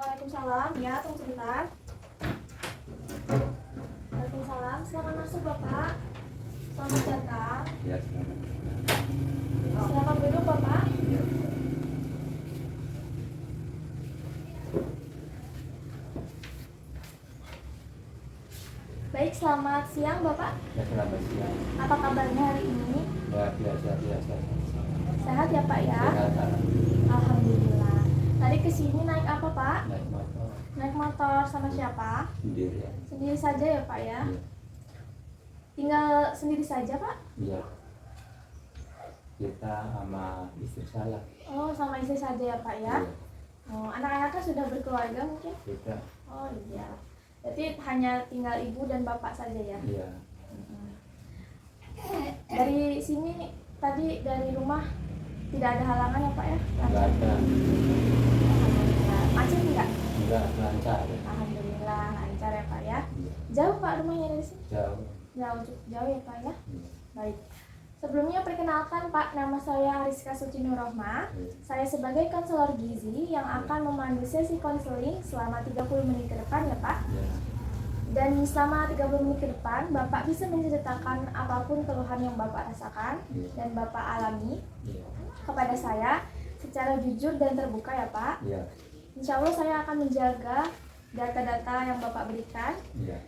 Waalaikumsalam. Ya, tunggu sebentar. Waalaikumsalam. Silakan masuk, Bapak. Selamat datang. Ya, selamat. Silakan duduk, Bapak. Ya, Baik, selamat siang, Bapak. ya, selamat siang. Apa kabarnya hari ini? Ya, biasa. Sehat ya, Pak ya? Sehat, alhamdulillah. Alhamdulillah. Tadi kesini naik apa, Pak? Naik motor Naik motor sama siapa? sendiri ya. Sendiri saja ya, Pak ya? Iya. Tinggal sendiri saja, Pak? Iya. Kita sama istri saya. Oh, sama istri saja ya, Pak ya? Iya. Oh, anak-anaknya sudah berkeluarga mungkin? Kita, Oh iya. Berarti hanya tinggal ibu dan bapak saja ya? iya. Dari sini tadi dari rumah tidak ada halangan ya, Pak ya? Enggak ada. Alhamdulillah. Macet enggak? Enggak lancar ya. Alhamdulillah lancar ya, Pak ya. Iya. Jauh Pak rumahnya dari sini? Jauh. Jauh ya, Pak ya. Iya. Baik. Sebelumnya perkenalkan Pak, nama saya Ariska Suci Nurrohma. Iya. Saya sebagai konselor gizi yang akan memandu sesi konseling selama 30 menit ke depan ya, Pak. Iya. Dan selama 30 menit ke depan, Bapak bisa menceritakan apapun keluhan yang Bapak rasakan Iya. dan Bapak alami Iya. kepada saya secara jujur dan terbuka ya, Pak. Iya. Insya Allah saya akan menjaga data-data yang Bapak berikan Iya.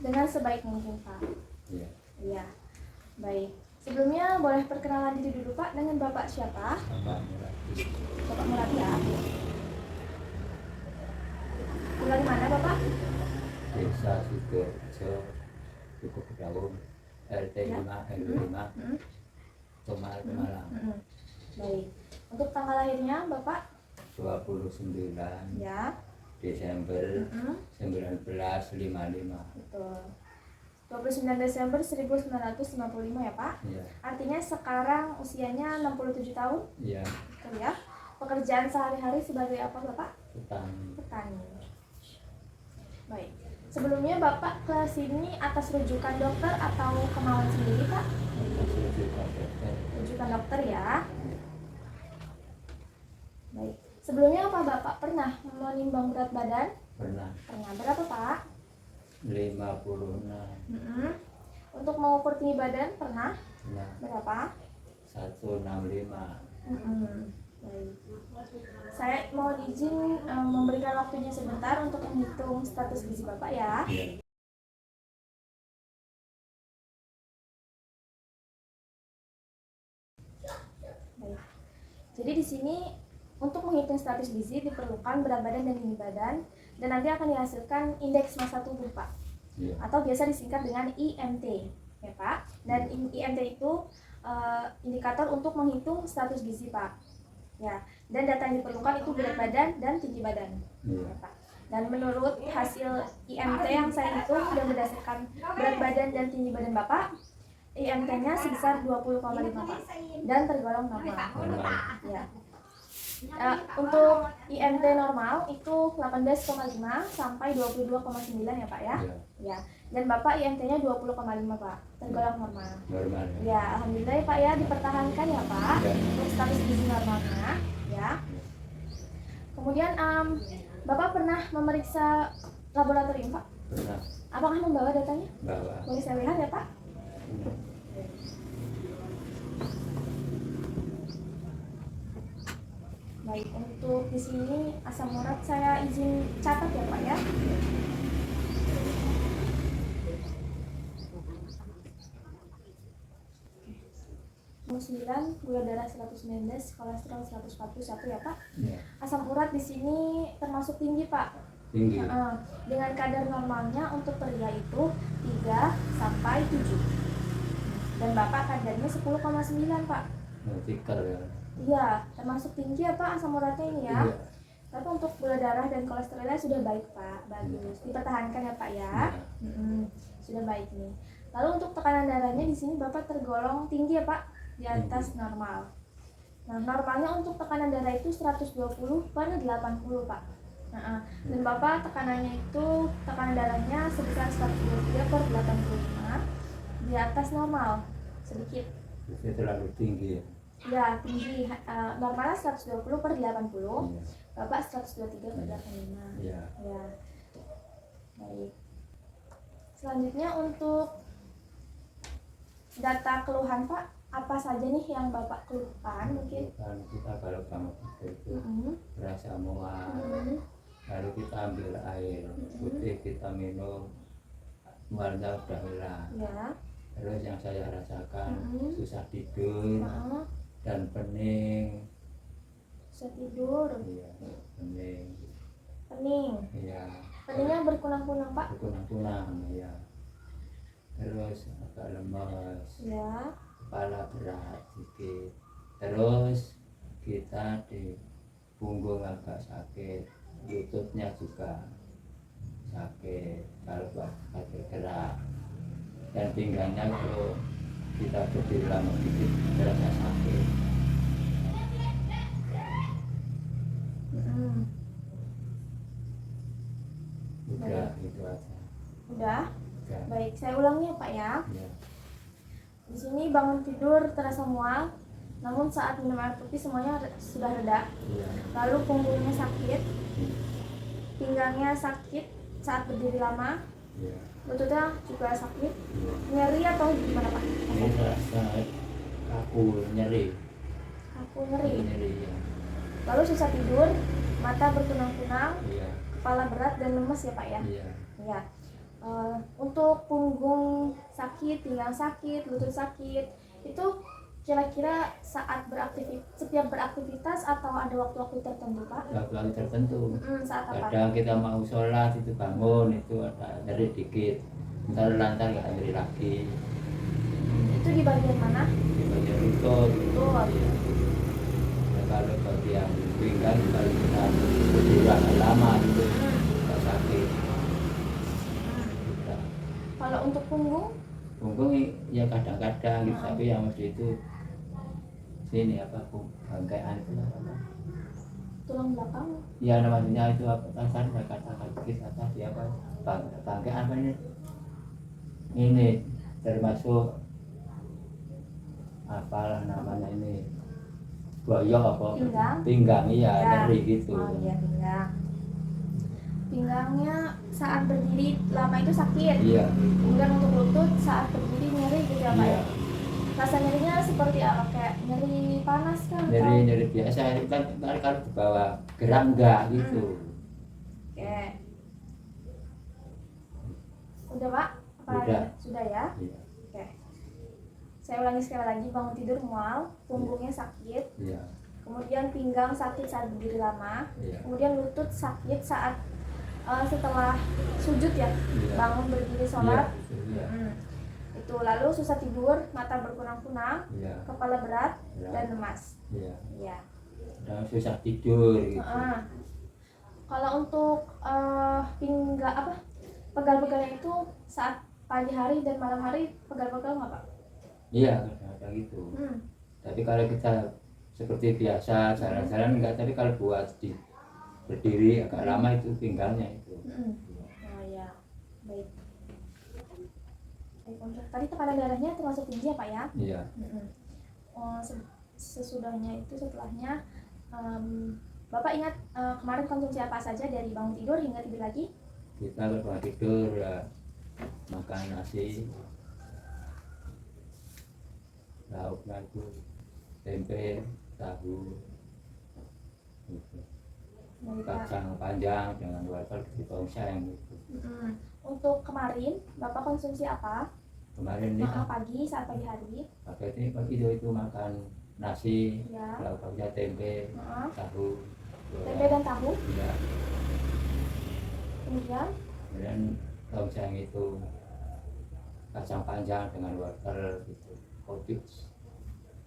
dengan sebaik mungkin, Pak. Iya. Iya, baik. Sebelumnya boleh perkenalan diri dulu, Pak, dengan Bapak siapa? Bapak Murati. Bapak Murati ya. Tinggal di mana, Bapak? Desa Sidoarjo, Suku Kedaung, RT Ya. 5 RW 5, Hmm. Tomal Malang. Baik. Untuk tanggal lahirnya, Bapak? 29 Ya. Desember Hmm. 1955. Betul. 29 Desember 1955 ya, Pak. Iya. Artinya sekarang usianya 67 tahun. Iya. Betul ya. Pekerjaan sehari-hari sebagai apa, Bapak? Petani. Petani. Baik. Sebelumnya Bapak ke sini atas rujukan dokter atau kemauan sendiri, Pak? Masih juga dokter. Rujukan dokter ya. Baik. Sebelumnya apa Bapak pernah menimbang berat badan? Pernah Pernah. Berapa, Pak? 56. Untuk mengukur tinggi badan pernah? Nah, Berapa? 165. Baik. Saya mohon izin memberikan waktunya sebentar untuk menghitung status gizi Bapak ya. Iya. Baik. Jadi di sini untuk menghitung status gizi diperlukan berat badan dan tinggi badan dan nanti akan dihasilkan indeks massa tubuh, Pak. Iya. Atau biasa disingkat dengan IMT, ya Pak. Dan IMT itu indikator untuk menghitung status gizi, Pak. Ya. Dan data yang diperlukan itu berat badan dan tinggi badan, Iya. ya Pak. Dan menurut hasil IMT yang saya hitung dan berdasarkan berat badan dan tinggi badan Bapak, IMT-nya sebesar 20,5 Pak dan tergolong normal. Normal. Ya. Untuk IMT normal itu 18,5 sampai 22,9 ya Pak ya. Iya. Ya. Dan Bapak IMT-nya 20,5 Pak, tergolong normal. Normal. Ya, alhamdulillah ya Pak ya, dipertahankan ya Pak Ya. untuk status gizi normalnya ya. Kemudian Bapak pernah memeriksa laboratorium Pak? Pernah Apakah membawa datanya? bawa. Boleh saya lihat ya Pak? Baik, untuk di sini asam urat saya izin catat ya Pak ya. Gula darah 119, kolesterol 141 ya Pak. Iya. Asam urat di sini termasuk tinggi Pak. Tinggi. Dengan kadar normalnya untuk pria itu 3 sampai 7. Dan Bapak kadarnya 10,9 Pak. Tikar ya. Iya, termasuk tinggi ya Pak asam uratnya ini ya. Iya. Tapi untuk gula darah dan kolesterolnya sudah baik Pak, bagus. Dipertahankan ya Pak ya. Iya. Sudah baik nih. Lalu untuk tekanan darahnya di sini Bapak tergolong tinggi ya Pak, di atas normal. Nah, normalnya untuk tekanan darah itu 120/80 Pak. Dan Bapak tekanannya itu tekanan darahnya sebesar 123/85, di atas normal sedikit. Itu terlalu tinggi ya. Ya, tinggi. Normalnya 120 per 80. Iya. Bapak 123 per 85. Iya. Ya, baik. Selanjutnya untuk data keluhan Pak, apa saja nih yang Bapak keluhkan mungkin? Kan kita kalau bangun tidur itu Mm-mm. berasa mual, Mm-mm. lalu kita ambil air putih kita minum, mualnya udah hilang. Ya. Terus yang saya rasakan susah tidur Heeh. dan pening. Bisa tidur, Iya, pening. pening. Iya, Peningnya berkunang-kunang Pak. berkunang-kunang. Iya. Terus agak lemas, Ya. kepala berat sedikit. Terus kita di punggung agak sakit, lututnya juga sakit kalau buat bergerak, dan pinggangnya kalau kita berdiri lama dikit terasa sakit. Mm-mm. Udah itu aja. Udah. Udah. Baik, saya ulangi ya Pak ya. Ya. Di sini bangun tidur terasa mual, namun saat minum air putih semuanya sudah reda. Iya. Lalu punggungnya sakit, pinggangnya sakit saat berdiri lama, Iya. lututnya juga sakit, Iya. nyeri atau gimana Pak? Ini terasa kaku, nyeri. Aku nyeri. Nyeri ya. Lalu susah tidur, mata berkunang-kunang, Iya. kepala berat dan lemes ya Pak ya. Iya. Ya. Untuk punggung sakit, pinggang sakit, lutut sakit, itu kira-kira saat setiap beraktivitas atau ada waktu-waktu tertentu Pak? Waktu tertentu. Saat apa? Kadang kita mau sholat itu bangun itu ada nyeri dikit, ntar lantar nggak nyeri lagi. Itu di bagian mana? Di bagian lutut. Lutut. Iya. Nah, kalau bagian pinggang kalau kita berdiri agak lama itu nggak sakit. Udah. Kalau untuk punggung? Punggung ya kadang-kadang gitu, tapi yang mesti itu sini apa bangkaian itu apa? Tulang belakang? Ya namanya itu apa? Kan saya katakan dikit atas ya apa? Bangkaian apa ini? Ini termasuk apalah namanya ini? Boyok apa? Pinggang? Pinggang iya, Ya. nyeri gitu. Oh iya, pinggang. Pinggangnya saat berdiri lama itu sakit. Iya. Kemudian untuk lutut saat berdiri nyeri gitu ya Pak Iya. ya? Rasa nyerinya seperti apa? Kayak nyeri panas kan? Nyeri biasa itu kan kalau di bawah gerak enggak gitu. Oke. Udah Pak? Apa Udah. Sudah ya? Iya. Oke. Saya ulangi sekali lagi, bangun tidur mual, punggungnya sakit, Iya. kemudian pinggang sakit saat berdiri lama, Iya. kemudian lutut sakit saat setelah sujud ya, Iya. bangun berdiri sholat. Iya. Itu lalu susah tidur, mata berkunang-kunang, Iya. kepala berat Iya. dan lemas. Iya. Iya. Dan susah tidur gitu. Kalau untuk pegal-pegalnya itu saat pagi hari dan malam hari pegal-pegal nggak Pak? Iya, kadang-kadang gitu. Tapi kalau kita seperti biasa jalan-jalan enggak, tapi kalau buat berdiri agak lama itu pinggangnya itu. Oh ya, baik. Baik, untuk tadi tekanan darahnya termasuk tinggi ya Pak ya? Iya. Sesudahnya itu setelahnya Bapak ingat kemarin konsumsi apa saja dari bangun tidur hingga tidur lagi? Kita kalau bangun tidur ya makan nasi, lauknya itu tempe, tahu, gitu. Baik, Pak. Kacang panjang dengan wortel di tongseng gitu. Untuk kemarin Bapak konsumsi apa? Kemarin ini Pagi saat pagi hari. pagi itu makan nasi, Ya. lauknya tempe, tahu. Tempe dan tahu. Iya. Kemudian Kemudian tongseng itu kacang panjang dengan wortel gitu, kopi.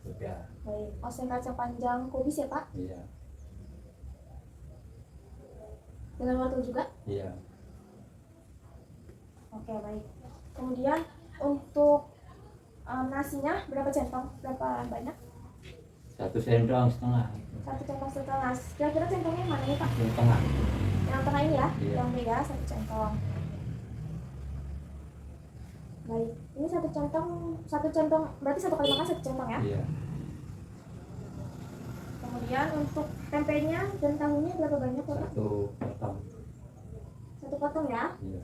Udah. baik, oseng kacang panjang kubis ya Pak? Iya. Dengan wortel juga? Iya. Oke, baik. Kemudian untuk nasinya berapa centong? Berapa banyak? 1 sendok setengah. 1 centong setengah. Kira-kira centongnya yang mana nih Pak? Yang tengah. Yang tengah ini ya? Iya. Yang B ya, 1 centong. Baik, ini 1 centong berarti 1 kali makan 1 centong ya? Iya. Kemudian untuk tempenya dan tahunya berapa banyak Bapak? Satu potong. Satu potong ya. Iya.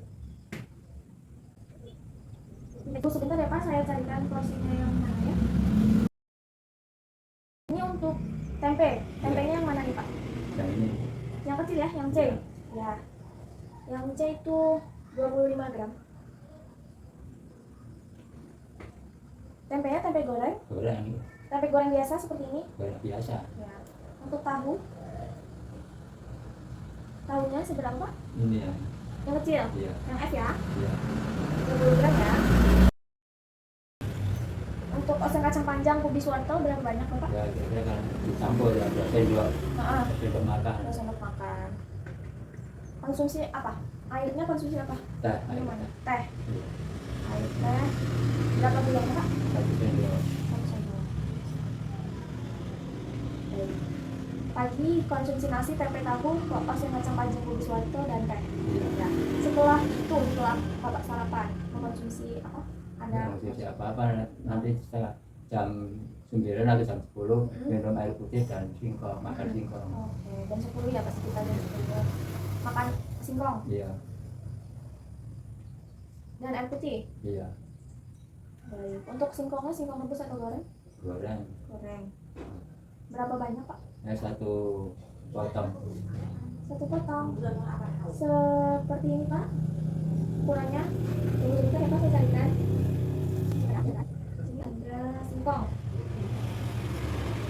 Tunggu sebentar ya Pak, saya carikan porsinya yang mana ya. Ini untuk tempe. Tempenya yang mana nih Pak? Yang ini. Yang kecil ya, yang C. Iya. Ya. Yang C itu 25 gram. Tempenya tempe goreng. Goreng. Tempe goreng biasa seperti ini. Goreng biasa. Ya. Untuk tahu. Tahunya seberapa Pak? Ini ya. Yang kecil. Iya. Yang F ya. Iya. 20 gram ya. Untuk oseng kacang panjang kubis wortel berapa banyak Bapak? Ya kira-kira kan dicampur ya. Dua sendok. Heeh. Sendok makan. 2 sendok makan. Konsumsi apa? Airnya konsumsi apa? Teh. Minuman. Teh. Iya. Air teh. Berapa gula Pak? Satu sendok. 1 sendok. Baik. Pagi konsumsi nasi, tempe tahu, oseng kacang panjang kubis wortel dan teh. Iya. Ya. Setelah itu, setelah Bapak sarapan, mengkonsumsi apa? Ada Konsumsi apa-apa nanti setelah jam 9 atau jam 10 minum air putih dan singkong, makan singkong. Oke, jam 10 ya pasti kita jam 10 makan singkong Iya. dan air putih. Iya. Baik. Untuk singkongnya singkong rebus atau goreng? Goreng. Goreng. Berapa banyak Pak? Satu potong. Satu potong. Seperti ini Pak. Ukurannya. Tunggu sebentar ya Pak, saya carikan. Ini ada singkong.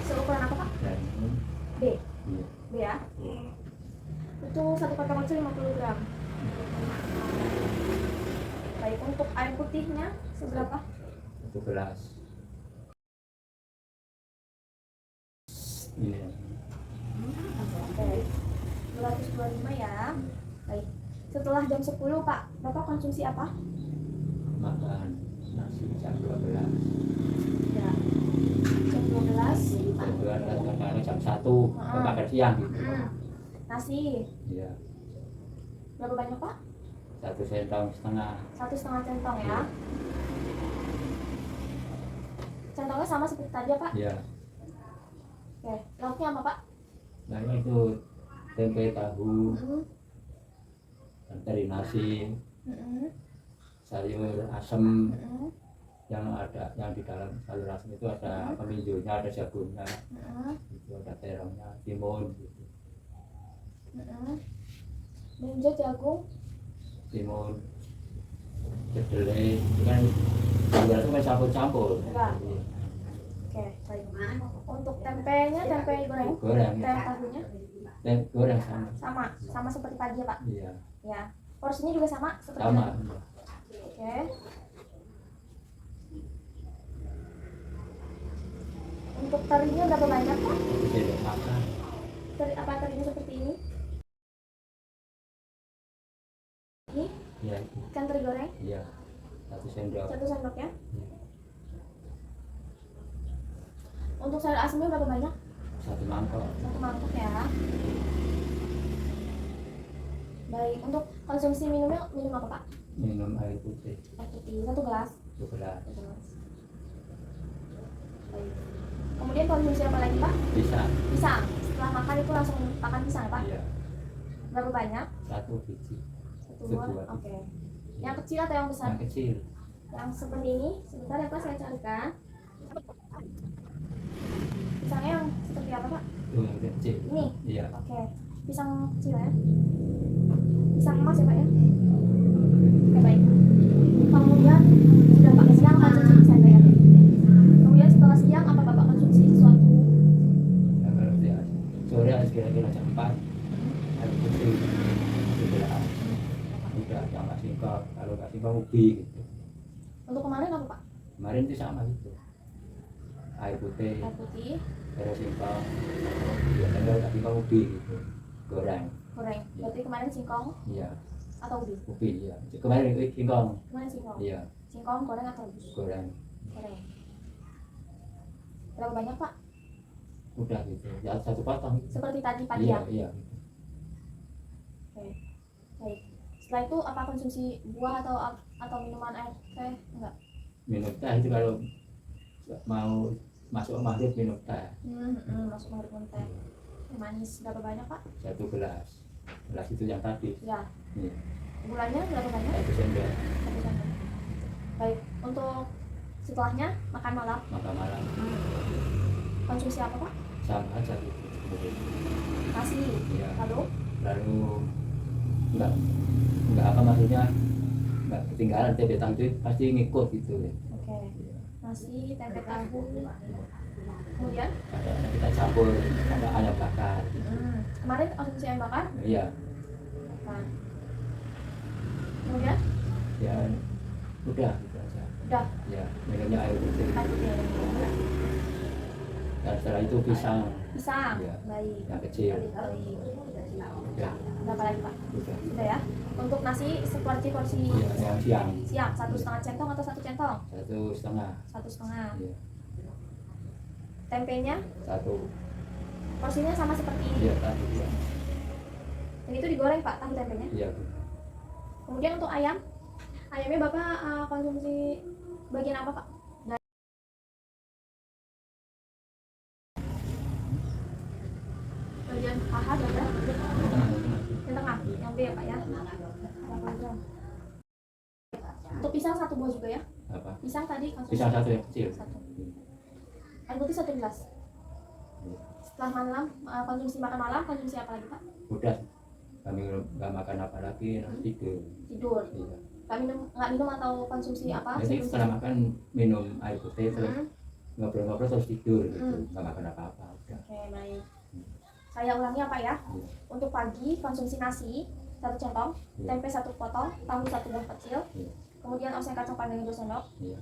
Seukuran apa Pak? Dan ini. B. Iya. B ya. Iya. Itu satu potong kecil 50 gram. Baik, untuk air putihnya seberapa? 1 gelas. Ini. Oke, 225 ya. Baik. Setelah jam 10 Pak, Bapak konsumsi apa? Makan nasi jam 12. Ya. Jam 12. Jam 12 kadang jam 1 makan siang gitu. Nasi. Iya. Berapa banyak Pak? 1,5 sendok. 1,5 centong ya. Centongnya sama seperti tadi ya Pak? Iya. Oke, lauknya apa Pak? Nah itu tempe tahu, dan teri nasi, sayur asem yang di dalam sayur asem itu ada peminjonya, ada jagungnya, itu ada terongnya, timun, gitu. Minjo, jagung. Timun, kedelai, itu kan sayur itu kan campur-campur. Iya. Oke, baik. Untuk tempenya, tempe goreng. Goreng, Tempe tahunya goreng sama. sama seperti tadi ya Pak? Iya, Ya. Porsinya juga sama seperti sama. tadi. Oke. Untuk terinya berapa banyak Pak? Itu sendok makan. Apa terinya seperti ini? Ini Iya, ikan teri goreng iya. 1 sendok. 1 sendok ya. Iya. Untuk sayur asemnya berapa banyak? 1 mangkok. 1 mangkok ya. Baik, untuk konsumsi minumnya minum apa Pak? Minum air putih. Air putih 1 gelas. 2 gelas. 1 gelas. Baik. Kemudian konsumsi apa lagi Pak? Pisang. Pisang. Setelah makan itu langsung makan pisang ya Pak? Iya. Berapa banyak? 1 biji. 1 buah. Sebuah. Oke. Yang kecil atau yang besar? Yang kecil. Yang seperti ini. Sebentar ya Pak, saya carikan. Pisangnya yang seperti apa Pak? Itu yang kecil. Ini. Iya. Oke. Pisang kecil ya. Pisang emas ya Pak ya. Oke baik. Kemudian sudah Pak siang konsumsi bisa ya. Kemudian setelah siang apa Bapak konsumsi sesuatu? Nah, kalau dia sore kira-kira jam 4 air putih 1 gelas. Udah sama singkong. Kalau nggak singkong ubi gitu. Untuk kemarin apa Pak? Kemarin itu sama gitu. Air putih, Air putih, terus singkong. Ya kalau nggak singkong ubi gitu. Goreng. goreng. Berarti kemarin singkong Iya. atau ubi? Ubi ya. Kemarin itu singkong. Kemarin singkong. Iya. Singkong, goreng atau rebus? Goreng. Goreng. Berapa banyak Pak? Udah gitu. Ya 1 potong. Seperti tadi pagi Iya, ya? iya. Oke. Baik. Setelah itu apa konsumsi buah atau minuman air teh? Enggak. Minum teh itu kalau mau masuk maghrib minum teh. Masuk maghrib teh. Manis berapa banyak Pak? 1 gelas. Gelas itu yang tadi. Ya. Iya. Gulanya berapa banyak? 1 sendok. 1 sendok. Baik, untuk setelahnya makan malam. Makan malam. Konsumsi apa Pak? Sama aja gitu. Nasi. Iya. Lalu enggak apa maksudnya enggak ketinggalan tempe tahu itu pasti ngikut gitu ya. oke. Iya. Nasi, tempe tahu. Kemudian Kadang kita campur ada ayam bakar. Kemarin konsumsi ayam bakar? Iya. Nah. Kemudian? Ya udah gitu aja. Udah. Ya minumnya air putih. Dan setelah itu pisang. Pisang. Iya. Baik. Yang kecil. Baik. Ya. Berapa lagi Pak? Udah. Sudah ya. Untuk nasi seperti porsi Iya, yang siang. siang 1,5 centong atau 1 centong? 1,5. 1,5. Iya. Tempenya 1. porsinya sama seperti ini. Iya tadi. Ya. Dan itu digoreng Pak, tahu tempenya. Iya. Kemudian untuk ayam, ayamnya Bapak konsumsi bagian apa Pak? Bagian paha dada, yang tengah, yang B ya Pak ya. 80 gram. Untuk pisang 1 buah juga ya. Apa? Pisang tadi konsumsi Pisang 1 yang kecil. 1. Air putih 1 gelas. Setelah malam konsumsi makan malam, konsumsi apa lagi Pak? Udah. Kami nggak makan apa lagi, nanti tidur. Tidur. Iya. Nggak minum atau konsumsi apa? Jadi setelah makan minum air putih terus ngobrol-ngobrol terus tidur gitu. Nggak makan apa-apa. Udah. Oke, baik. Saya ulangi ya Pak ya. Iya. Untuk pagi konsumsi nasi 1 centong, Iya. tempe 1 potong, tahu 1 buah kecil, Iya. kemudian oseng kacang panjang 2 sendok, Iya.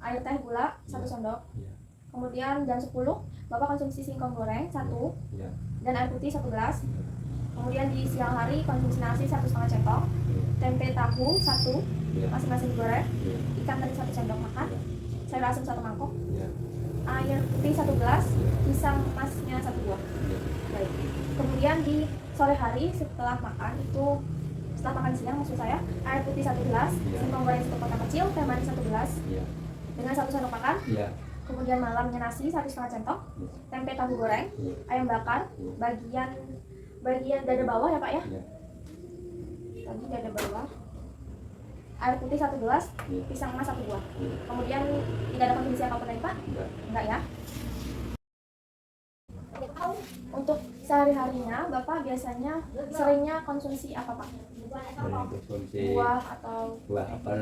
air teh gula 1 Iya. sendok, Iya. kemudian jam 10 Bapak konsumsi singkong goreng 1 Iya. dan air putih 1 gelas. Iya. Kemudian di siang hari konsumsi nasi 1,5 centong, Iya. tempe tahu 1, Iya. masing-masing digoreng, Iya. ikan teri 1 sendok makan, sayur asem 1 mangkok, Iya. air putih 1 gelas, pisang emasnya 1 buah. Iya. Baik. Kemudian di sore hari setelah makan siang maksud saya, air putih 1 gelas, Iya. singkong goreng 1 potong kecil, teh manis 1 gelas Iya. dengan 1 sendok makan. Iya. Kemudian malamnya nasi 1,5 centong, Iya. tempe tahu goreng, Iya. ayam bakar, Iya. bagian dada bawah ya Pak ya. Iya. Tadi dada bawah. Air putih 1 gelas, Iya. pisang emas 1 buah. Iya. Kemudian tidak ada konsumsi apapun lagi Pak? Enggak. Enggak ya. Untuk sehari-harinya Bapak biasanya seringnya konsumsi apa Pak? Sering konsumsi Buah atau buah apel,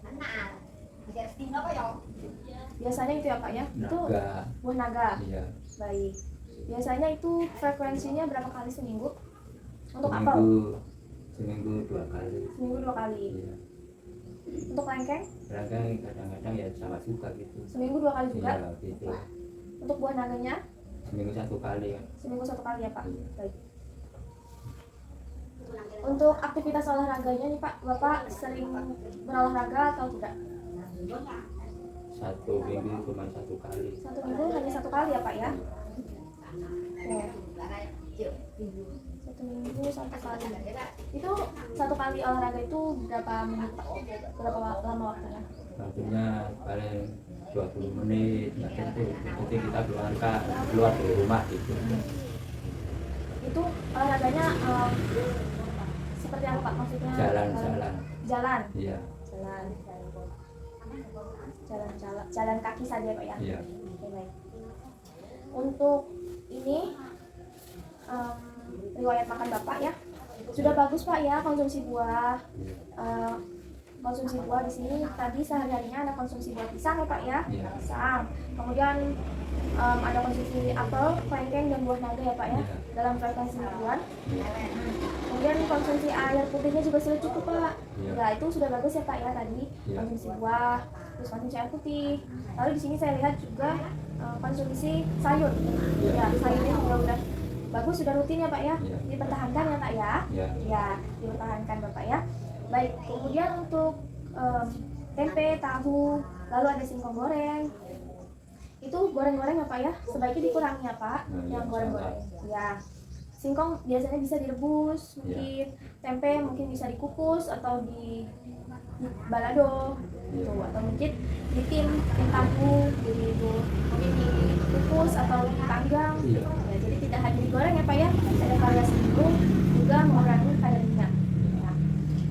nangka, biasanya itu ya Pak ya? Itu naga. buah naga. Iya. Baik. Biasanya itu frekuensinya berapa kali seminggu? Untuk apel? Seminggu 2 kali. Seminggu 2 kali. Iya. Untuk lengkeng? Kadang-kadang ya sama juga gitu. Seminggu 2 kali juga. Iya gitu. Untuk buah naganya? Seminggu 1 kali. Seminggu 1 kali ya Pak. Iya. Baik. Untuk aktivitas olahraganya nih Pak, Bapak sering berolahraga atau tidak? 1 minggu cuma 1 kali. 1 minggu hanya 1 kali ya Pak ya? Oke. 1 minggu 1 kali. Itu 1 kali olahraga itu berapa menit Pak? Berapa lama waktunya? Waktunya paling 20 menit. Nah, itu penting kita keluar dari rumah gitu. Itu olahraganya seperti apa Pak? Maksudnya Jalan. Iya. Jalan kaki saja Pak ya? Iya. Oke, baik. Untuk ini riwayat makan Bapak ya sudah bagus Pak ya, konsumsi buah. Konsumsi buah di sini tadi sehari-harinya ada konsumsi buah pisang ya Pak ya? Iya. Pisang. Kemudian ada konsumsi apel, kelengkeng dan buah naga ya Pak ya? Iya. Dalam frekuensi mingguan. Iya. Kemudian konsumsi air putihnya juga sudah cukup Pak. Iya. Ya itu sudah bagus ya Pak ya tadi. Iya. Konsumsi buah, terus konsumsi air putih. Lalu di sini saya lihat juga konsumsi sayur. Iya. Ya sayurnya juga udah bagus, sudah rutin ya Pak ya. Iya. Dipertahankan ya Pak ya. Iya. Ya dipertahankan Bapak ya. Baik, kemudian untuk tempe, tahu, lalu ada singkong goreng. Itu goreng-goreng ya Pak ya, sebaiknya dikurangi ya Pak, Nah, yang iya, goreng-goreng. Ya, Singkong biasanya bisa direbus, Iya. mungkin tempe mungkin bisa dikukus atau di balado Iya. gitu, atau mungkin tim tahu jadi itu mungkin dikukus atau dipanggang. Iya. Ya, jadi tidak hanya digoreng ya Pak ya, ada variasi dulu juga mengurangi kadar minyak. Ya.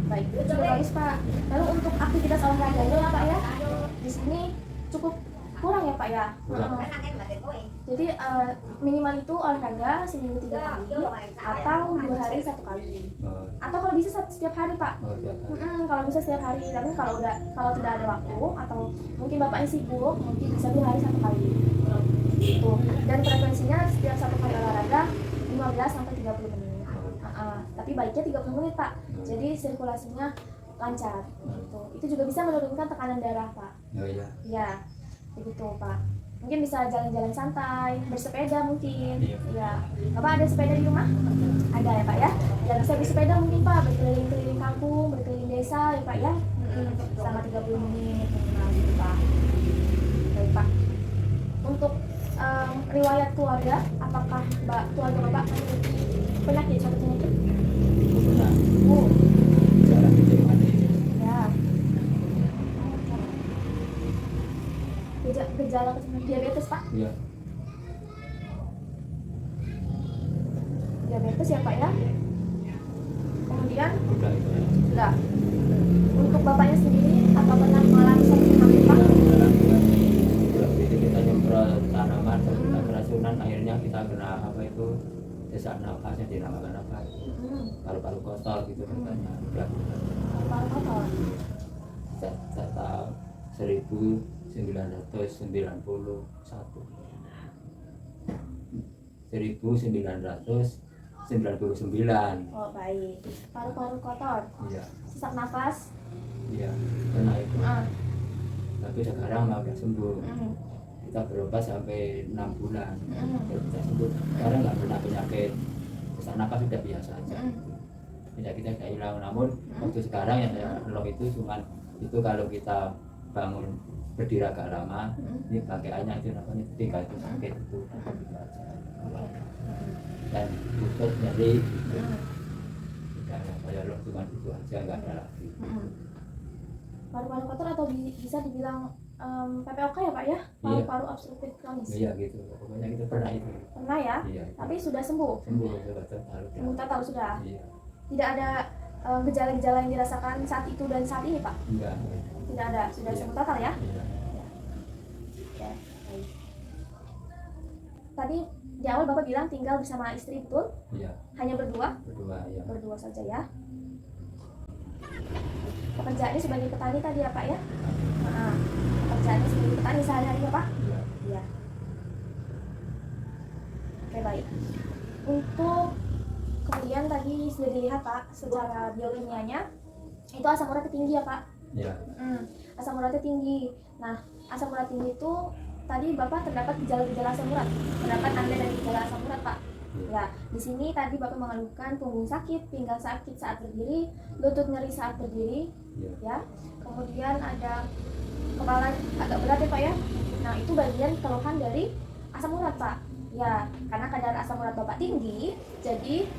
Baik, itu juga bagus Pak. Lalu untuk aktivitas olahraganya ya Pak ya, di sini cukup kurang ya Pak ya. Kurang. Jadi minimal itu olahraga seminggu 3 kali atau 2 hari 1 kali. Oh, Atau kalau bisa setiap hari Pak. oh, tiap hari. Kalau bisa setiap hari, tapi kalau tidak ada waktu atau mungkin bapaknya sibuk, mungkin bisa 2 hari 1 kali. Gitu. Dan frekuensinya setiap 1 kali olahraga 15 sampai 30 menit. Tapi baiknya 30 menit Pak. Jadi sirkulasinya lancar. Gitu. Itu juga bisa menurunkan tekanan darah Pak. Oh iya. Ya, begitu Pak. Mungkin bisa jalan-jalan santai, bersepeda mungkin. Iya. Ya, Bapak ada sepeda di rumah? Ada ya Pak ya. Ya bisa bersepeda mungkin Pak, berkeliling-keliling kampung, berkeliling desa ya Pak ya. Selama 30 menit minimal gitu Pak. Baik Pak. Untuk riwayat keluarga, apakah keluarga Bapak memiliki penyakit suatu penyakit? Pernah Oh, jarang kecil mati. ya. Gejala kecemasan diabetes Pak? Iya. Diabetes ya Pak ya. Kemudian Udah itu ya. sudah. Untuk bapaknya sendiri apa pernah mengalami sakit hamil Pak? Udah itu kita nyemprot tanaman terus kita keracunan akhirnya kita kena apa itu sesak nafasnya dinamakan apa paru-paru kotor gitu katanya. Udah Paru kotor. data 1999. Oh baik. Paru-paru kotor. Iya. Sesak nafas. Iya, kena itu. Ah, Tapi sekarang udah sembuh. mm, Kita berobat sampai 6 bulan. Baru mm, kita sembuh. Sekarang nggak pernah penyakit sesak napas, sudah biasa aja. mm. Penyakitnya nggak hilang. Namun waktu sekarang yang saya nolong itu cuman itu kalau kita bangun berdiri agak lama, ini pakaiannya itu namanya tinggal itu sakit itu. Gitu aja. Dan lutut nyeri. Udah saya lo cuma itu aja, nggak ada lagi. Paru-paru kotor atau bisa dibilang PPOK ya Pak ya? Paru-paru obstruktif kronis. Iya gitu, pokoknya kita pernah itu. Pernah ya? Iya. Tapi sudah sembuh. Sembuh betul. Sembuh total sudah. Iya. Tidak ada gejala-gejala yang dirasakan saat itu dan saat ini Pak? Enggak. Tidak ada. Sudah Iya. sembuh total ya? Iya. Ya, baik. Tadi di awal Bapak bilang tinggal bersama istri, betul? Iya. Hanya berdua? Berdua ya. Berdua saja ya. Pekerjaannya sebagai petani tadi ya Pak ya? Nah, pekerjaannya sebagai petani sehari-hari ya Pak? Iya. Iya. Oke baik. Untuk kemudian tadi sudah dilihat Pak secara biokimianya itu asam uratnya tinggi ya Pak? Iya. Asam uratnya tinggi. Nah, asam urat tinggi itu tadi Bapak terdapat gejala-gejala asam urat. Terdapat tanda dan gejala asam urat Pak. Ya, di sini tadi Bapak mengeluhkan punggung sakit, pinggang sakit saat berdiri, lutut nyeri saat berdiri, Iya. ya. Kemudian ada kepala agak berat ya Pak ya. Nah, itu bagian keluhan dari asam urat Pak. Ya, karena kadar asam urat Bapak tinggi, jadi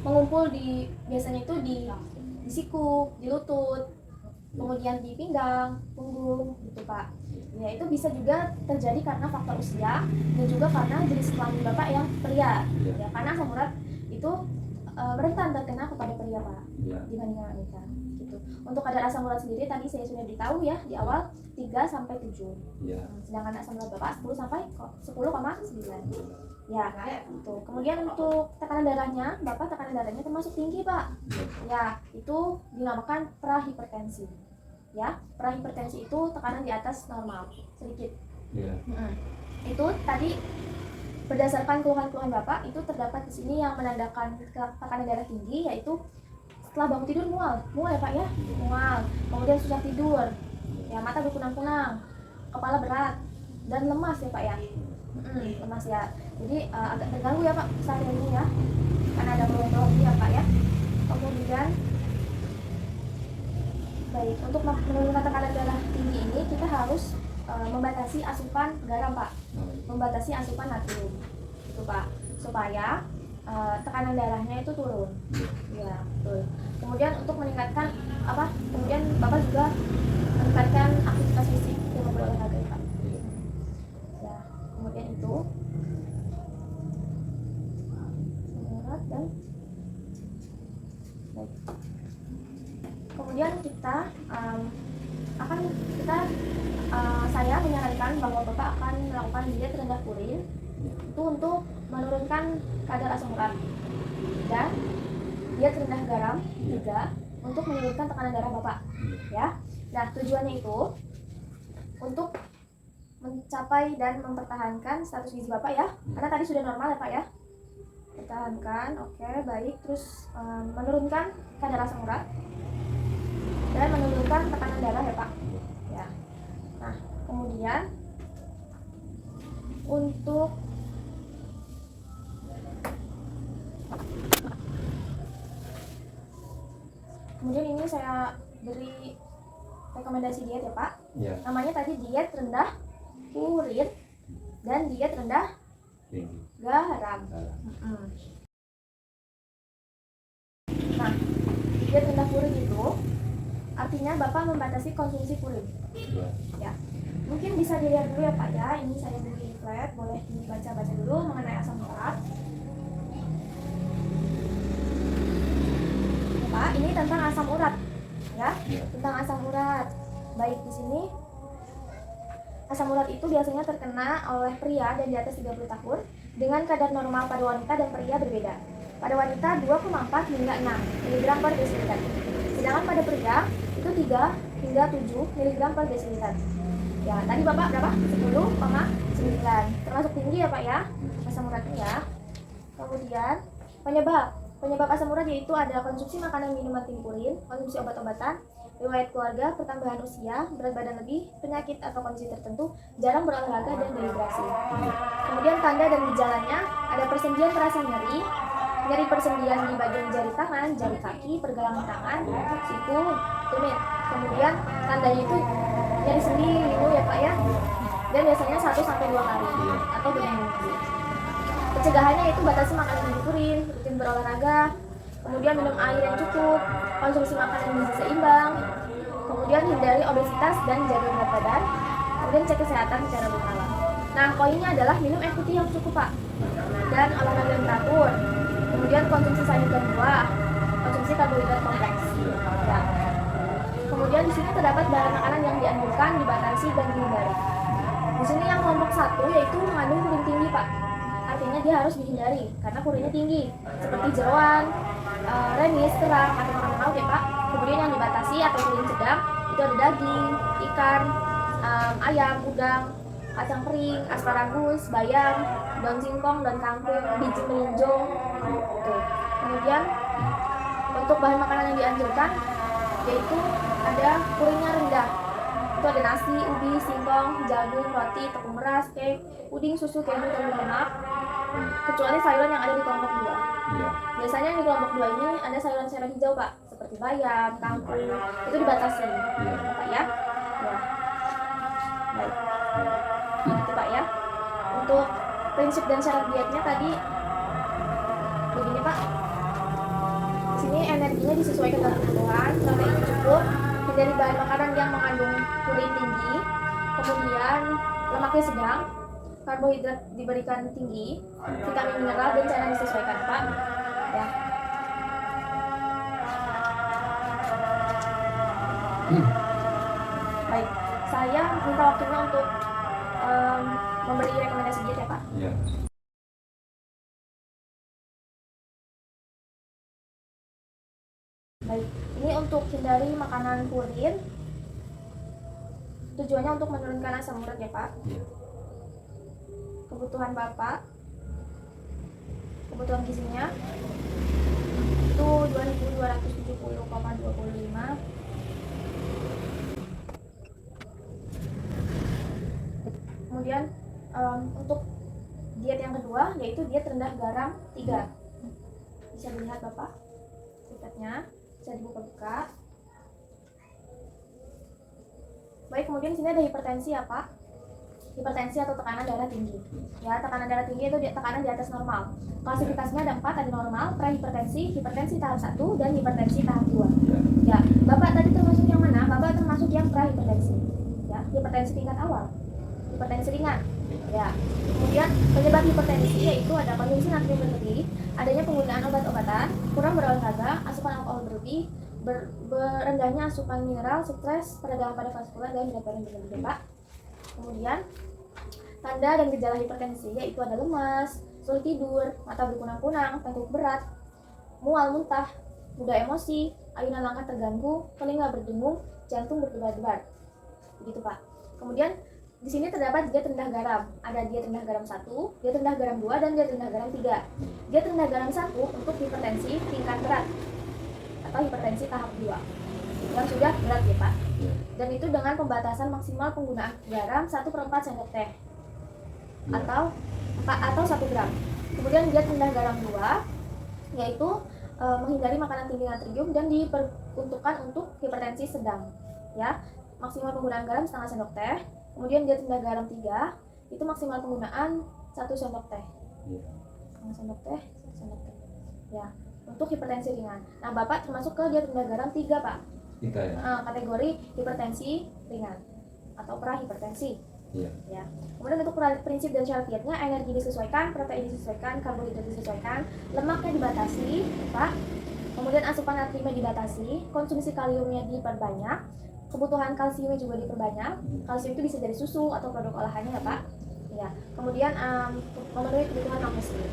mengumpul di biasanya itu di siku, di lutut, kemudian di pinggang, punggung gitu Pak. Ya, itu bisa juga terjadi karena faktor usia dan juga karena jenis kelamin Bapak yang pria. Ya, karena asam urat itu rentan terkena kepada pria Pak Iya. dibandingkan wanita gitu. Untuk kadar asam urat sendiri tadi saya sudah beritahu ya di awal 3 sampai 7. Iya. Sedangkan asam urat Bapak 10 sampai 10,9. Ya, itu. Kemudian untuk tekanan darahnya, Bapak tekanan darahnya termasuk tinggi, Pak. Ya, itu dinamakan prahipertensi. Ya, prahipertensi itu tekanan di atas normal, sedikit. Iya. Itu tadi berdasarkan keluhan-keluhan Bapak itu terdapat di sini yang menandakan tekanan darah tinggi, yaitu setelah bangun tidur mual ya Pak ya, mual. Kemudian susah tidur, ya mata berkunang-kunang, kepala berat dan lemas ya Pak ya. Lemas ya. Jadi agak terganggu ya Pak saat ini ya, karena ada keluhan-keluhan ya Pak ya. Kemudian baik, untuk menurunkan tekanan darah tinggi ini kita harus membatasi asupan garam Pak, membatasi asupan natrium itu Pak, supaya tekanan darahnya itu turun. Ya, betul. Kemudian untuk meningkatkan kemudian Bapak juga meningkatkan aktivitas fisik dengan berolahraga ya, Pak. Iya. Ya, kemudian itu berat dan baik. Kemudian kita saya menyarankan bahwa Bapak akan melakukan diet rendah purin itu untuk menurunkan kadar asam urat dan diet rendah garam juga untuk menurunkan tekanan darah Bapak ya. Nah, tujuannya itu untuk mencapai dan mempertahankan status gizi Bapak ya, karena tadi sudah normal ya Pak ya. Pertahankan, oke, baik. Terus menurunkan kadar asam urat dan menurunkan tekanan darah ya Pak ya. Nah, kemudian untuk ini saya beri rekomendasi diet ya Pak. Iya. Namanya tadi diet rendah purin dan diet rendah Tinggi. garam. Garam. Nah, diet rendah purin itu artinya Bapak membatasi konsumsi purin. Iya. Ya, mungkin bisa dilihat dulu ya Pak ya. Ini saya beri flat, boleh dibaca-baca dulu mengenai asam urat. Ya, Pak, ini tentang asam urat ya. Iya. Tentang asam urat. Baik, di sini asam urat itu biasanya terkena oleh pria dan di atas 30 tahun dengan kadar normal pada wanita dan pria berbeda. Pada wanita 2,4 hingga 6 mg per desiliter. Sedangkan pada pria itu 3 hingga 7 mg per desiliter. Ya, tadi Bapak berapa? 10,9. Termasuk tinggi ya Pak ya asam uratnya ya. Kemudian penyebab asam urat yaitu ada konsumsi makanan minuman tinggi purin, konsumsi obat-obatan, riwayat keluarga, pertambahan usia, berat badan lebih, penyakit atau kondisi tertentu, jarang berolahraga dan dehidrasi. Kemudian tanda dan gejalanya ada persendian terasa nyeri, nyeri persendian di bagian jari tangan, jari kaki, pergelangan tangan, siku, tumit. Kemudian tandanya itu nyeri sendi, linu ya Pak ya. Dan biasanya 1-2 hari atau berminggu. Pencegahannya itu batasi makanan tinggi purin, rutin berolahraga, kemudian minum air yang cukup, konsumsi makanan gizi seimbang, kemudian hindari obesitas dan jaga berat badan, kemudian cek kesehatan secara berkala. Nah, poinnya adalah minum air putih yang cukup Pak, dan olahraga yang teratur, kemudian konsumsi sayur dan buah, konsumsi karbohidrat kompleks. Ya. Kemudian di sini terdapat bahan makanan yang dianjurkan, dibatasi dan dihindari. Di sini yang kelompok 1 yaitu mengandung purin tinggi Pak. Artinya dia harus dihindari karena purinnya tinggi, seperti jeroan, remis, kerang, atau makanan laut ya Pak. Kemudian yang dibatasi atau purin sedang itu ada daging, ikan, ayam, udang, kacang kering, asparagus, bayam, daun singkong, daun kangkung, biji melinjong. Tuh. Kemudian untuk bahan makanan yang dianjurkan yaitu ada purinnya rendah. Itu ada nasi, ubi, singkong, jagung, roti, tepung beras, cake, puding, susu, keju, dan lemak. Kecuali sayuran yang ada di kelompok 2. Iya. Biasanya di kelompok 2 ini ada sayuran-sayuran hijau Pak, seperti bayam, kangkung, itu dibatasi. Iya. Pak ya. Ya. Baik. Itu Pak ya. Untuk prinsip dan syarat dietnya tadi begini Pak. Di sini energinya disesuaikan dengan kebutuhan, protein cukup, hindari bahan makanan yang mengandung purin tinggi, kemudian lemaknya sedang, karbohidrat diberikan tinggi, vitamin mineral dan cairan disesuaikan Pak. Ya. Baik, saya minta waktunya untuk memberi rekomendasi diet ya Pak. Iya. Baik, ini untuk hindari makanan purin. Tujuannya untuk menurunkan asam urat ya Pak. Iya. Kebutuhan Bapak, kebutuhan gizinya itu 2270,25. Kemudian untuk diet yang kedua yaitu diet rendah garam 3. Bisa dilihat Bapak tiketnya, bisa dibuka-buka. Baik, kemudian di sini ada hipertensi ya Pak. hipertensi atau tekanan darah tinggi. Ya, tekanan darah tinggi itu tekanan di atas normal. Klasifikasinya ada 4, ada normal, prehipertensi, hipertensi tahap 1, dan hipertensi tahap 2. Ya, Bapak tadi termasuk yang mana? Bapak termasuk yang prehipertensi. Ya, hipertensi tingkat awal. Hipertensi ringan. Ya. Kemudian penyebab hipertensi yaitu ada konsumsi natrium berlebih, adanya penggunaan obat-obatan, kurang berolahraga, asupan alkohol berlebih, rendahnya asupan mineral, stres, peradangan pada vaskular dan berat badan berlebih, Pak. Kemudian tanda dan gejala hipertensi yaitu ada lemas, sulit tidur, mata berkunang-kunang, tengkuk berat, mual muntah, mudah emosi, ayunan langkah terganggu, telinga berdengung, jantung berdebar-debar. Begitu, Pak. Kemudian di sini terdapat diet rendah garam. Ada diet rendah garam 1, diet rendah garam 2, dan diet rendah garam 3. Diet rendah garam 1 untuk hipertensi tingkat berat atau hipertensi tahap 2 yang sudah berat ya, Pak. Dan itu dengan pembatasan maksimal penggunaan garam 1/4 sendok teh atau 1 gram. Kemudian diet rendah garam 2 yaitu menghindari makanan tinggi natrium dan diperuntukkan untuk hipertensi sedang. Ya, maksimal penggunaan garam setengah sendok teh. Kemudian diet rendah garam 3 itu maksimal penggunaan 1 sendok teh. Setengah sendok teh, 1 sendok teh. Ya, untuk hipertensi ringan. Nah, Bapak termasuk ke diet rendah garam 3, Pak. 3 ya. Kategori hipertensi ringan atau prahipertensi. Iya. Ya. Kemudian untuk prinsip dan syarat dietnya, energi disesuaikan, protein disesuaikan, karbohidrat disesuaikan, lemaknya dibatasi, Pak. Kemudian asupan natriumnya dibatasi, konsumsi kaliumnya diperbanyak, kebutuhan kalsiumnya juga diperbanyak. Kalsium itu bisa dari susu atau produk olahannya ya, Pak. Ya. Kemudian memenuhi kebutuhan magnesium.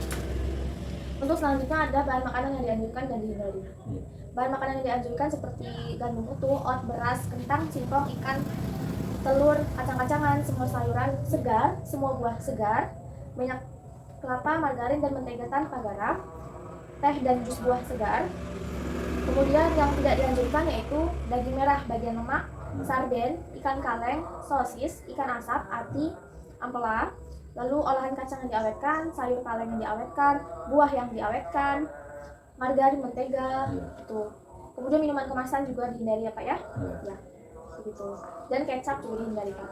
Untuk selanjutnya ada bahan makanan yang dianjurkan dan dihindari. Bahan makanan yang dianjurkan seperti gandum utuh, oat, beras, kentang, singkong, ikan, telur, kacang-kacangan, semua sayuran segar, semua buah segar, minyak kelapa, margarin, dan mentega tanpa garam, teh dan jus buah segar. Kemudian yang tidak dianjurkan yaitu daging merah bagian lemak, sarden, ikan kaleng, sosis, ikan asap, ati, ampela, lalu olahan kacang yang diawetkan, sayur kaleng yang diawetkan, buah yang diawetkan, margarin, mentega, itu. Kemudian minuman kemasan juga dihindari ya, Pak ya. Ya, begitu. Dan kecap juga dihindari, Pak.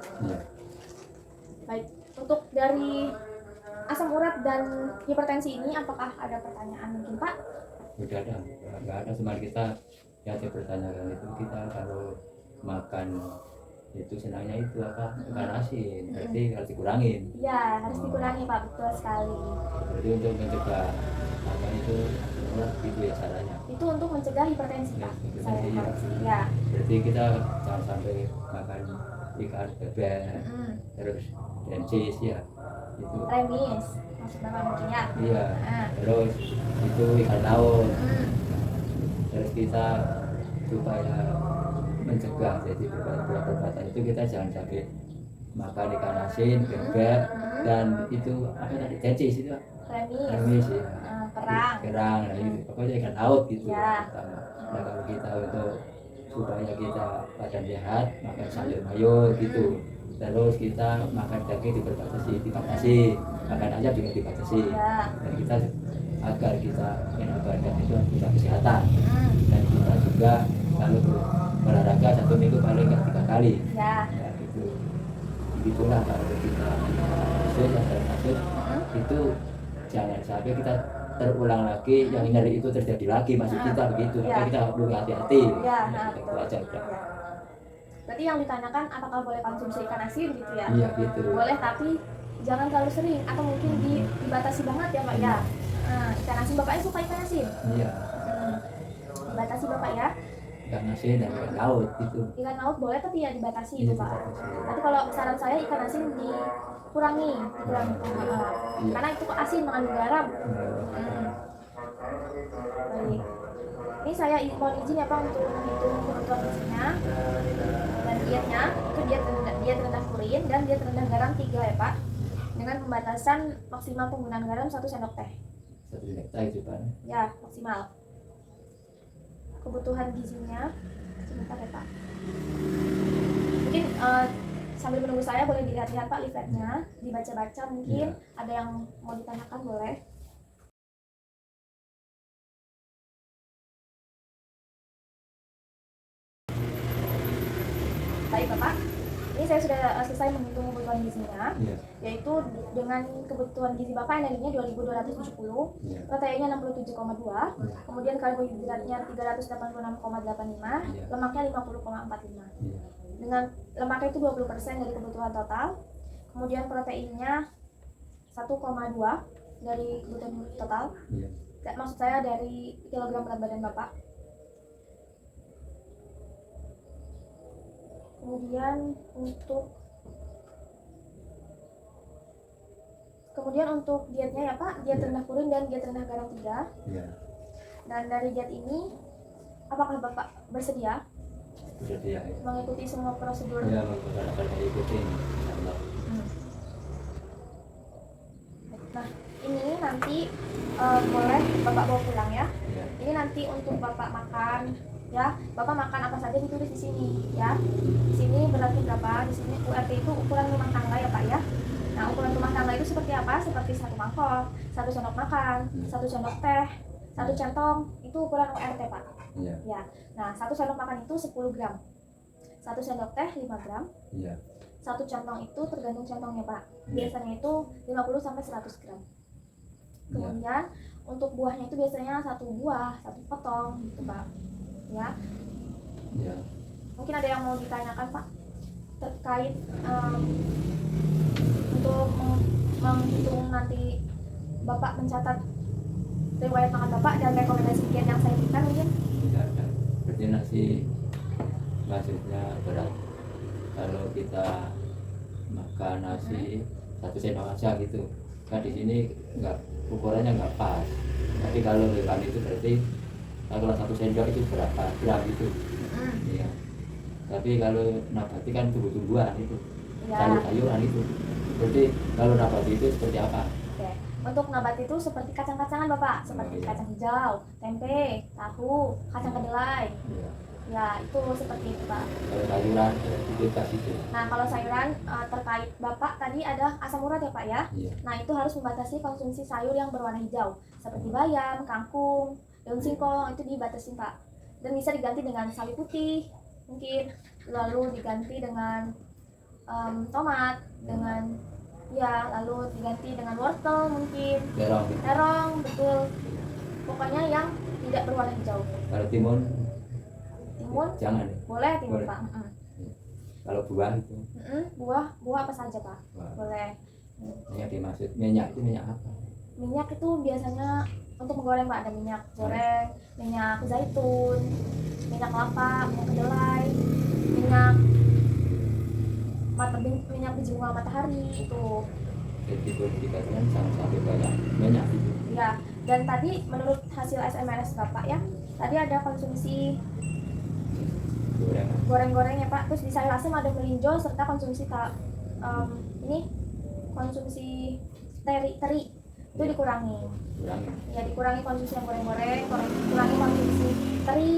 Baik, untuk dari asam urat dan hipertensi ini apakah ada pertanyaan mungkin, Pak? Udah ada, nggak ada. Cuma kita yang saya pertanyakan itu, kita kalau makan itu senangnya itu apa, ikan asin, berarti harus dikurangin. Ya, harus dikurangi, Pak, betul sekali. Berarti untuk mencegah apa itu gitu ya caranya. Itu untuk mencegah hipertensi, Pak. Saya koreksi. Ya. Berarti kita jangan sampai makan ikan bebek, terus densis ya, itu Remis, maksud Bapak mungkin ya. iya. Terus itu ikan laut. Terus kita supaya mencegah jadi perbuatan itu, kita jangan sampai makan ikan asin, bebek, dan itu apa tadi, densis itu Remis, ya, kerang, nah itu pokoknya ikan laut gitu Ya. pertama. Nah kalau kita untuk supaya kita badan sehat, makan sayur mayur gitu. Terus kita makan daging dibatasi, makan ayam juga dibatasi. Ya. Dan kita agar kita enak badan itu punya kesehatan. Dan kita juga kalau berolahraga 1 minggu paling nggak 3 kali. Ya. Ya gitu. Begitulah kalau kita maksud itu jangan sampai kita terulang lagi yang nyeri itu terjadi lagi, maksud kita begitu. Ya. Maka kita perlu hati-hati. Ya, Itu betul. aja udah. Ya. Berarti yang ditanyakan apakah boleh konsumsi ikan asin gitu ya? Iya gitu. Boleh, tapi jangan terlalu sering atau mungkin dibatasi banget ya, Pak ya. Ikan asin, Bapaknya suka ikan asin? Iya. Dibatasi, Bapak ya. Ikan asin dan ikan laut gitu. Ikan laut boleh tapi ya dibatasi Iya, itu, Pak. dibatasi. Tapi kalau saran saya ikan asin dikurangi. Iya. Karena itu asing mengandung garam. Baik. Ini saya mohon izin ya, Pak, untuk menghitung kebutuhan gizinya dan dietnya. Itu diet rendah purin dan diet rendah garam 3 ya, Pak. Dengan pembatasan maksimal penggunaan garam 1 sendok teh. 1 sendok teh itu Pak. Ya, maksimal. Kebutuhan gizinya sebentar ya, Pak. Mungkin sambil menunggu saya boleh dilihat-lihat, Pak, leafletnya, dibaca-baca mungkin. Ada yang mau ditanyakan boleh. Baik, Bapak. Ini saya sudah sudah selesai menghitung kebutuhan gizinya, Iya. yaitu dengan kebutuhan gizi Bapak energinya 2270, Iya. proteinnya 67,2, Iya. kemudian karbohidratnya 386,85, Iya. lemaknya 50,45. Iya. Dengan lemaknya itu 20% dari kebutuhan total, kemudian proteinnya 1,2 dari kebutuhan total. Iya. Maksud saya dari kilogram berat badan Bapak. Kemudian untuk dietnya ya Pak, diet rendah purin dan diet rendah garam 3. Iya. Dan dari diet ini, apakah Bapak bersedia Bersedia ya. mengikuti semua prosedur? Iya, Bapak akan mengikuti insyaallah. Nah, ini nanti boleh Bapak bawa pulang ya. Iya. Ini nanti untuk Bapak makan ya. Bapak makan apa saja ditulis di sini ya. Di sini beratnya berapa? Di sini URT itu ukuran rumah tangga ya Pak ya. Nah, ukuran rumah tangga itu seperti apa? Seperti 1 mangkok, 1 sendok makan, 1 sendok teh, 1 centong, itu ukuran URT Pak. Iya. Ya. Nah, 1 sendok makan itu 10 gram. 1 sendok teh 5 gram. Iya. 1 centong itu tergantung centongnya Pak. Biasanya itu 50 sampai 100 gram. Kemudian untuk buahnya itu biasanya 1 buah, 1 potong gitu Pak. Ya. Iya. Mungkin ada yang mau ditanyakan Pak terkait untuk menghitung nanti Bapak mencatat riwayat makan Bapak dan rekomendasi diet yang saya berikan mungkin. Tidak ada. Berarti nasi maksudnya berat. Kalau kita makan nasi 1 sendok aja gitu, kan di sini nggak, ukurannya nggak pas. Tapi kalau lekan itu berarti kalau 1 sendok itu berapa gram gitu. Iya. Tapi kalau nabati kan tumbuh-tumbuhan itu, Ya. sayur-sayuran itu. Berarti kalau nabati itu seperti apa? Oke. Untuk nabati itu seperti kacang-kacangan Bapak, seperti iya. kacang hijau, tempe, tahu, kacang kedelai. Iya. Ya, itu seperti itu Pak. Kalau sayuran berarti bebas itu. Nah, kalau sayuran terkait Bapak tadi ada asam urat ya Pak ya. Iya. Nah, itu harus membatasi konsumsi sayur yang berwarna hijau seperti bayam, kangkung, daun singkong, itu dibatasi Pak. Dan bisa diganti dengan sawi putih mungkin, lalu diganti dengan tomat, dengan ya, lalu diganti dengan wortel mungkin, Terong. terong, betul. Pokoknya yang tidak berwarna hijau. Kalau timun Timun jangan. boleh timun Boleh. Pak. Kalau buah itu Buah apa saja Pak? buah. Boleh. Yang dimaksud minyak itu minyak apa? Minyak itu biasanya untuk menggoreng Pak, ada minyak goreng, minyak zaitun, minyak kelapa, minyak kedelai, minyak biji bunga matahari itu. Jadi boleh dikatakan sama-sama banyak minyak itu. Ya, dan tadi menurut hasil SMS Bapak ya, tadi ada konsumsi Gorengan. goreng-goreng ya Pak, terus di sayur asem ada melinjo serta konsumsi konsumsi teri itu dikurangi. Kurangi. Ya, dikurangi konsumsi yang goreng-goreng, kurangi konsumsi teri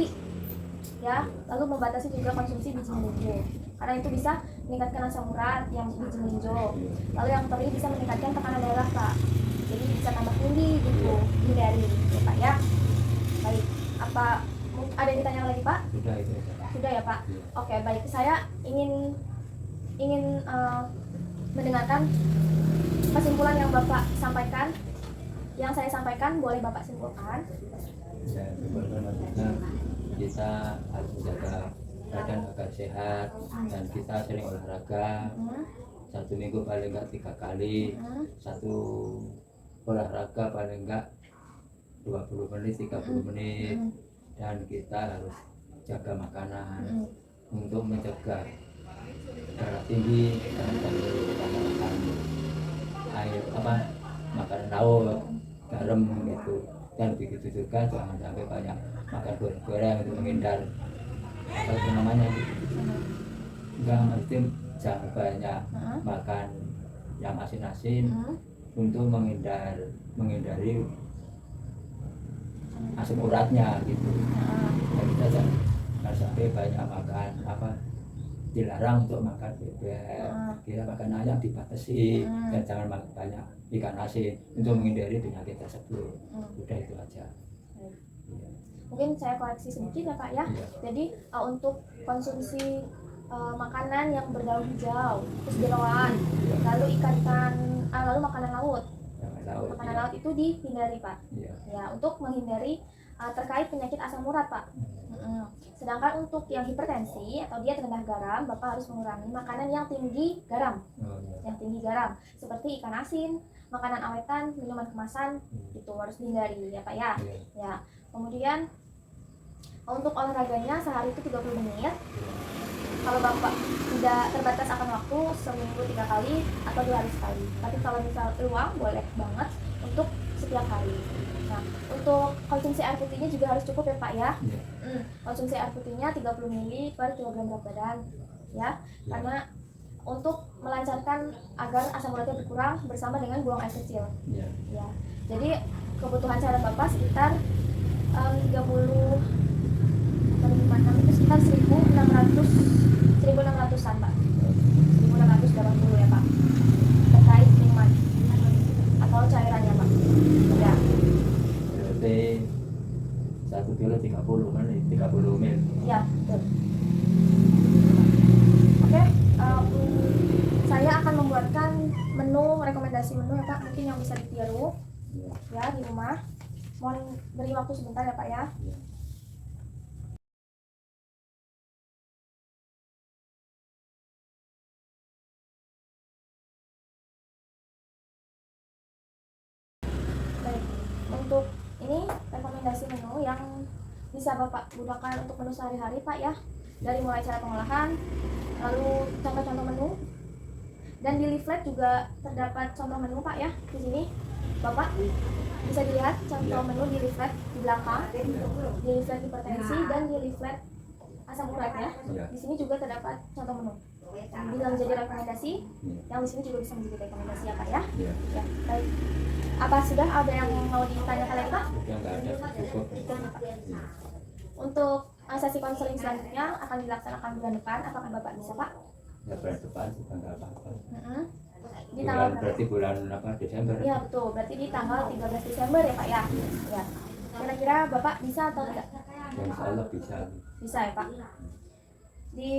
ya, lalu membatasi juga konsumsi biji melinjo karena itu bisa meningkatkan asam urat yang biji melinjo. Lalu yang teri bisa meningkatkan tekanan darah Pak, jadi bisa tambah tinggi gitu, hindari ya Pak ya. Baik, apa ada yang ditanya lagi Pak? Sudah itu. Sudah ya Pak. Iya. Oke, baik, saya ingin mendengarkan kesimpulan yang Bapak sampaikan. Yang saya sampaikan boleh Bapak simpulkan. Ya, maksudnya kita harus menjaga badan agar sehat dan kita sering olahraga. 1 minggu paling enggak 3 kali. 1 olahraga paling enggak 20 menit 30 menit. Dan kita harus jaga makanan untuk mencegah darah tinggi dan kita makan air makanan laut, garam gitu. Dan begitu juga jangan sampai banyak makan goreng-goreng untuk menghindar apa namanya enggak, mesti jangan banyak makan yang asin-asin untuk menghindari asam uratnya gitu. Dan kita jangan sampai banyak makan dilarang untuk makan bebek, kita makan ayam dibatasi, dan jangan makan banyak ikan asin untuk menghindari penyakit tersebut. Udah itu aja. Mungkin saya koreksi sedikit ya Pak ya. Iya. Jadi untuk konsumsi makanan yang berdaun hijau, terus jeroan, lalu lalu makanan laut. Makanan laut itu dihindari Pak. Ya, untuk menghindari terkait penyakit asam urat Pak. Sedangkan untuk yang hipertensi atau diet rendah garam, Bapak harus mengurangi makanan yang tinggi garam. Yang tinggi garam seperti ikan asin, makanan awetan, minuman kemasan, itu harus dihindari ya Pak ya. Ya. Kemudian untuk olahraganya sehari itu 30 menit. Kalau Bapak tidak terbatas akan waktu, seminggu 3 kali atau 2 hari sekali. Tapi kalau misal peluang, boleh banget untuk setiap hari. Nah, untuk konsumsi air putihnya juga harus cukup ya Pak ya. Konsumsi air putihnya 30 ml per kilogram berat badan ya. Karena untuk melancarkan agar asam uratnya berkurang bersama dengan buang air kecil. Ya. Jadi kebutuhan seharian Bapak sekitar 30 itu sekitar 1600-an Pak. 1680 ya Pak. Terkait minuman atau cairannya Pak. Ya. Berarti 1 kilo 30 kan 30 ml. Ya, betul. Oke, saya akan membuatkan rekomendasi menu ya Pak, mungkin yang bisa ditiru ya di rumah. Mohon beri waktu sebentar ya Pak ya. Baik, untuk ini rekomendasi menu yang bisa Bapak gunakan untuk menu sehari-hari Pak ya. Dari mulai cara pengolahan, lalu contoh-contoh menu, dan di leaflet juga terdapat contoh menu Pak ya. Di sini Bapak bisa dilihat contoh menu di leaflet di belakang, di leaflet hipertensi dan di leaflet asam urat ya. Di sini juga terdapat contoh menu. Bila menjadi rekomendasi, yang di sini juga bisa menjadi rekomendasi ya Pak ya. Ya, baik. Apa sudah ada yang mau ditanyakan lagi Pak? Enggak ada, cukup. Untuk sesi konseling selanjutnya akan dilaksanakan bulan depan. Apakah Bapak bisa Pak? Ya bulan depan juga nggak apa-apa. Di tanggal Berarti bulan apa, Desember? Ya betul, berarti di tanggal 13 Desember ya Pak ya. Ya. Kira-kira Bapak bisa atau tidak? Ya, insya Allah bisa. Bisa ya Pak. Di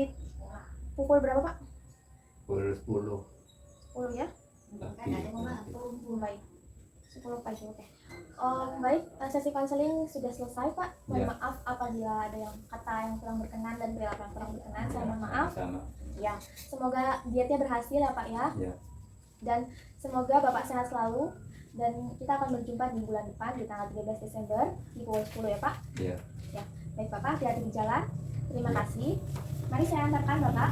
pukul berapa Pak? Pukul 10 10 ya? pagi. Baik. 10 pagi, oke. Baik, sesi konseling sudah selesai Pak. Mohon maaf apabila ada yang kata yang kurang berkenan dan perilaku yang kurang berkenan. Saya mohon maaf. Sama. Ya, semoga dietnya berhasil ya Pak ya. Dan semoga Bapak sehat selalu. Dan kita akan berjumpa di bulan depan di tanggal 13 Desember di pukul 10 ya Pak. Ya. Baik Bapak, hati-hati di jalan. Terima kasih. Mari saya antarkan Bapak.